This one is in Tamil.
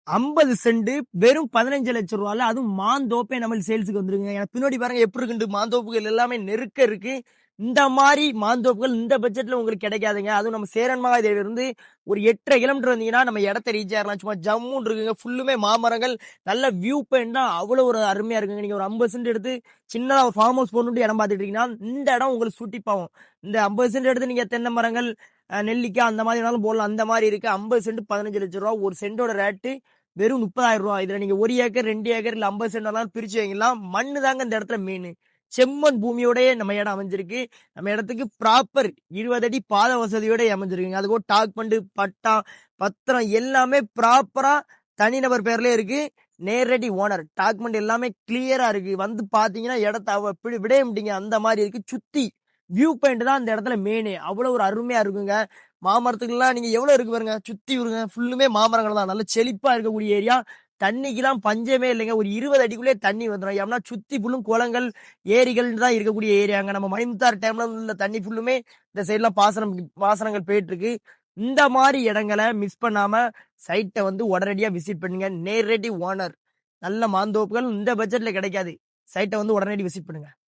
50 சென்ட் வெறும் 15,00,000 அதுவும் மாந்தோப்பே நம்மளுக்கு சேல்ஸுக்கு வந்துருங்க. ஏன்னா பின்னாடி பாருங்க எப்படி இருக்குண்டு மாந்தோப்புகள் எல்லாமே நெருக்க இருக்கு. இந்த மாரி மாந்தோப்புகள் இந்த பட்ஜெட்ல உங்களுக்கு கிடைக்காதுங்க. அதுவும் நம்ம சேரன் மகாதேவிலிருந்து ஒரு 8 1/2 கிலோமீட்டர் வந்தீங்கன்னா, நம்ம இடத்த ரீச் ஆயிரலாம். சும்மா ஜம்முன்னு இருக்குங்க. ஃபுல்லுமே மாமரங்கள். நல்ல வியூ பாயிண்ட்னா அவ்வளோ ஒரு அருமையா இருக்குங்க. நீங்க ஒரு 50 சென்ட் எடுத்து சின்னதா ஒரு ஃபார்ம் ஹவுஸ் போடணுன்ட்டு இடம் பார்த்துட்டு இருக்கீங்கன்னா, இந்த இடம் உங்களுக்கு சுட்டிப்பாவும். இந்த 50 சென்ட் எடுத்து நீங்க தென்னை மரங்கள், நெல்லிக்காய் அந்த மாரி வேணாலும் போடலாம். அந்த மாரி இருக்கு. 50 சென்ட் ரூ. 15,00,000 ஒரு சென்டோட ரேட்டு வெறும் ரூ. 30,000. இதுல நீங்க 1 ஏக்கர், 2 ஏக்கர் இல்ல 50 சென்ட் வேணாலும் பிரிச்சு வைக்கலாம். மண்ணு தாங்க இந்த இடத்துல மெயினு. செம்மண் பூமியோடயே நம்ம இடம் அமைஞ்சிருக்கு. நம்ம இடத்துக்கு ப்ராப்பர் 20 அடி பாத வசதியோட அமைஞ்சிருக்குங்க. அது கூட டாக்குமெண்ட், பட்டா, பத்திரம் எல்லாமே ப்ராப்பரா தனிநபர் பேர்லயே இருக்கு. நேரடி ஓனர். டாக்குமெண்ட் எல்லாமே கிளியரா இருக்கு. வந்து பாத்தீங்கன்னா இடத்த விடவே மாட்டீங்க. அந்த மாரி இருக்கு. சுத்தி வியூ பாயிண்ட் தான் அந்த இடத்துல மெயினு. அவ்வளவு ஒரு அருமையா இருக்குங்க. மாமரத்துக்குலாம் நீங்க எவ்வளவு இருக்கு பாருங்க. சுத்தி வருங்க. ஃபுல்லுமே மாமரங்கள் தான். நல்ல செழிப்பா இருக்கக்கூடிய ஏரியா. தண்ணிக்குலாம் பஞ்சமே இல்லைங்க. ஒரு 20 அடிக்குள்ளே தண்ணி வந்துரும். ஏன்னா சுத்தி ஃபுல்லும் குளங்கள், ஏரிகள் தான் இருக்கக்கூடிய ஏரியாங்க. நம்ம மணிமுத்தாறு டேம்ல உள்ள தண்ணி ஃபுல்லுமே இந்த சைடுலாம் பாசனங்கள் போயிட்டு இருக்கு. இந்த மாரி இடங்கள மிஸ் பண்ணாம சைட்ட வந்து உடனடியா விசிட் பண்ணுங்க. நேரடி ஓனர். நல்ல மாந்தோப்புகள் இந்த பட்ஜெட்ல கிடைக்காது. சைட்ட வந்து உடனடி விசிட் பண்ணுங்க.